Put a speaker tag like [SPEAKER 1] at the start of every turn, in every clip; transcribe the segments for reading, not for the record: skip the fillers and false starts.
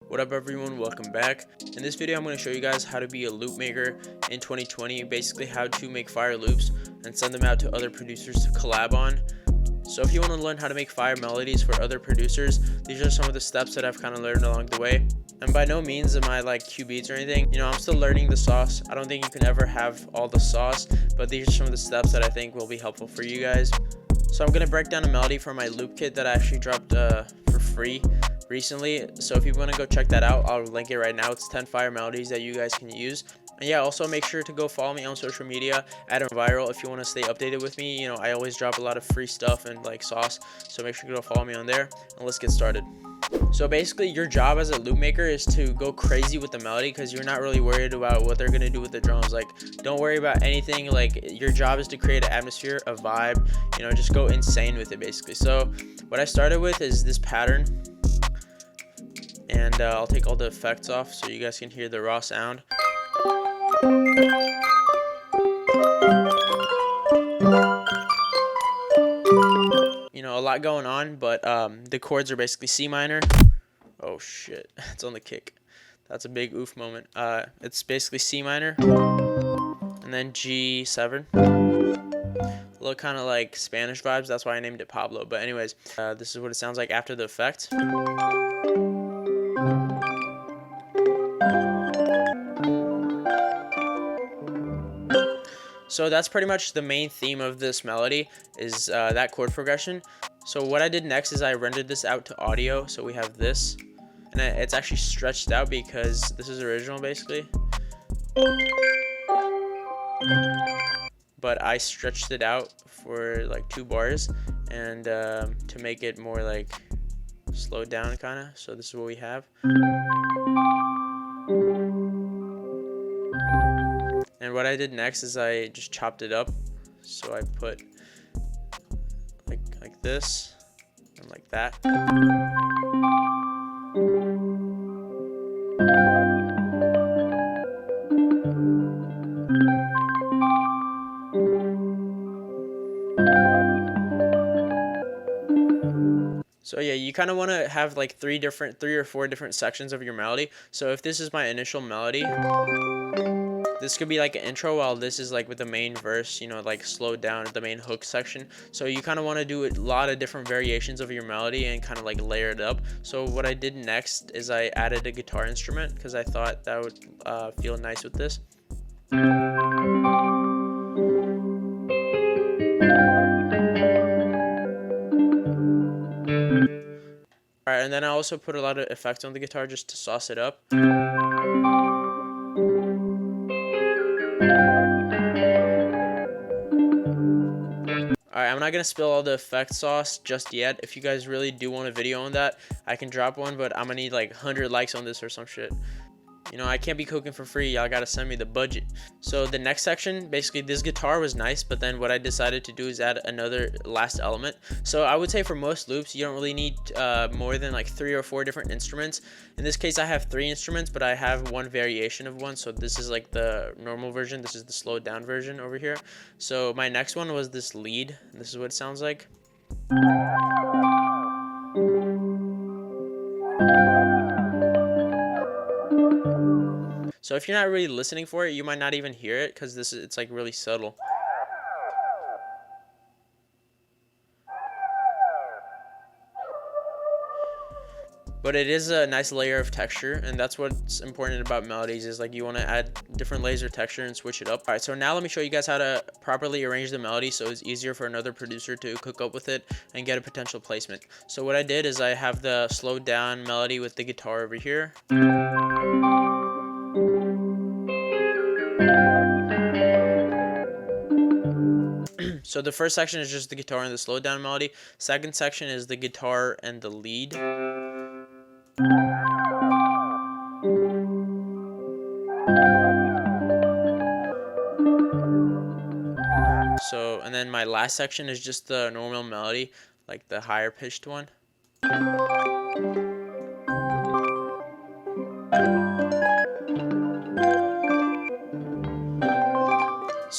[SPEAKER 1] What up everyone, welcome back. In this video I'm going to show you guys how to be a loop maker in 2020, basically how to make fire loops and send them out to other producers to collab on. So if you want to learn how to make fire melodies for other producers, these are some of the steps that I've kind of learned along the way. And by no means am I like cubeatz or anything, I'm still learning the sauce. I don't think you can ever have all the sauce, but these are some of the steps that I think will be helpful for you guys. So I'm going to break down a melody for my loop kit that I actually dropped for free recently. So if you want to go check that out, I'll link it right now. It's 10 fire melodies that you guys can use. And yeah, also make sure to go follow me on social media at @viral if you want to stay updated with me. I always drop a lot of free stuff and like sauce, so make sure to go follow me on there, and let's get started. So basically your job as a loop maker is to go crazy with the melody, because you're not really worried about what they're gonna do with the drums. Like, don't worry about anything. Like, your job is to create an atmosphere, a vibe, just go insane with it basically. So what I started with is this pattern, and I'll take all the effects off so you guys can hear the raw sound. A lot going on, but the chords are basically C minor. Oh shit, it's on the kick. That's a big oof moment. It's basically C minor and then G7. A little kind of like Spanish vibes, that's why I named it Pablo. But anyways, this is what it sounds like after the effect. So that's pretty much the main theme of this melody, is that chord progression. So what I did next is I rendered this out to audio. So we have this, and it's actually stretched out because this is original basically. But I stretched it out for like 2 bars, and to make it more like slowed down kind of. So this is what we have. And what I did next is I just chopped it up. So I put like this and like that. So yeah, you kind of want to have like 3 or 4 different sections of your melody. So if this is my initial melody, this could be like an intro, while this is like with the main verse, like slowed down at the main hook section. So you kind of want to do a lot of different variations of your melody and kind of like layer it up. So what I did next is I added a guitar instrument, because I thought that would feel nice with this. Alright, and then I also put a lot of effects on the guitar just to sauce it up. Alright, I'm not going to spill all the effect sauce just yet. If you guys really do want a video on that, I can drop one, but I'm going to need like 100 likes on this or some shit. I can't be cooking for free. Y'all got to send me the budget. So the next section, basically this guitar was nice, but then what I decided to do is add another last element. So I would say for most loops, you don't really need more than like 3 or 4 different instruments. In this case, I have 3 instruments, but I have one variation of one. So this is like the normal version. This is the slowed down version over here. So my next one was this lead. This is what it sounds like. So if you're not really listening for it, you might not even hear it, because it's like really subtle. But it is a nice layer of texture, and that's what's important about melodies, is like you want to add different layers of texture and switch it up. Alright, so now let me show you guys how to properly arrange the melody so it's easier for another producer to cook up with it and get a potential placement. So what I did is I have the slowed down melody with the guitar over here. So the first section is just the guitar and the slowed down melody. Second section is the guitar and the lead. So, and then my last section is just the normal melody, like the higher pitched one.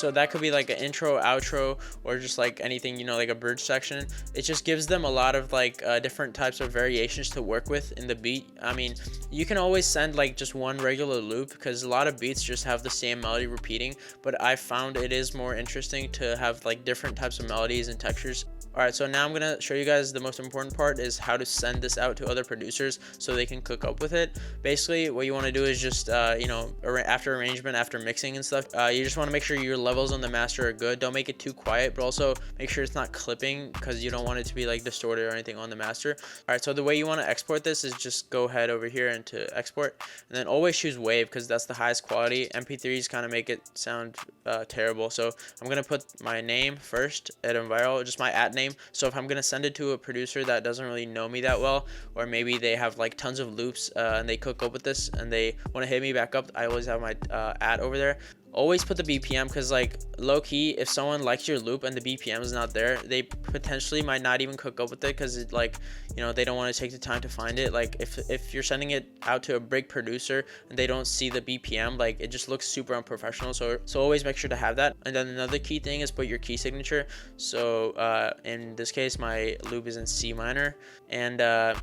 [SPEAKER 1] So that could be like an intro, outro, or just like anything, you know, like a bridge section. It just gives them a lot of like different types of variations to work with in the beat. I mean, you can always send like just one regular loop because a lot of beats just have the same melody repeating, but I found it is more interesting to have like different types of melodies and textures. Alright, so now I'm going to show you guys the most important part is how to send this out to other producers so they can cook up with it. Basically, what you want to do is just, you know, after arrangement, after mixing and stuff, you just want to make sure your levels on the master are good. Don't make it too quiet, but also make sure it's not clipping because you don't want it to be like distorted or anything on the master. Alright, so the way you want to export this is just go ahead over here into export, and then always choose wave because that's the highest quality. MP3s kind of make it sound terrible. So I'm going to put my name first at environment, just my @ name. So if I'm gonna send it to a producer that doesn't really know me that well, or maybe they have like tons of loops and they cook up with this and they want to hit me back up, I always have my @ over there. Always put the BPM because like low key, if someone likes your loop and the BPM is not there, they potentially might not even cook up with it because it, like, you know, they don't want to take the time to find it. Like if you're sending it out to a big producer and they don't see the BPM, like it just looks super unprofessional. So always make sure to have that. And then another key thing is put your key signature. So in this case, my loop is in C minor, and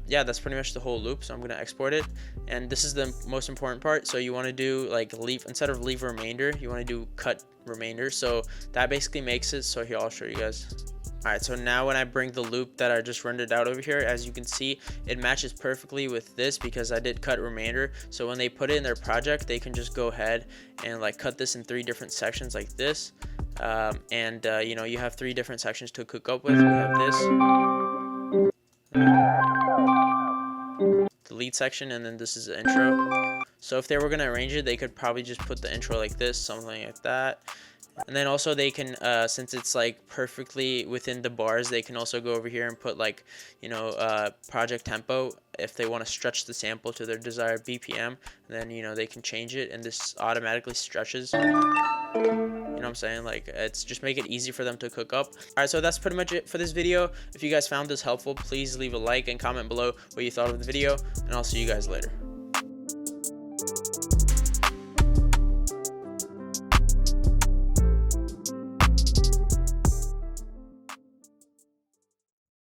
[SPEAKER 1] yeah, that's pretty much the whole loop. So I'm gonna export it, and this is the most important part. So you want to do like leave, instead of leave remainder, you want to do cut remainder. So that basically makes it, so here I'll show you guys. Alright, so now when I bring the loop that I just rendered out over here, as you can see, it matches perfectly with this because I did cut remainder. So when they put it in their project, they can just go ahead and like cut this in 3 different sections like this. You know, you have 3 different sections to cook up with. We have this, the lead section, and then this is the intro. So if they were going to arrange it, they could probably just put the intro like this, something like that. And then also they can, since it's like perfectly within the bars, they can also go over here and put like, you know, project tempo if they want to stretch the sample to their desired BPM. And then, you know, they can change it and this automatically stretches. You know what I'm saying? Like, it's just make it easy for them to cook up. Alright, so that's pretty much it for this video. If you guys found this helpful, please leave a like and comment below what you thought of the video, and I'll see you guys later.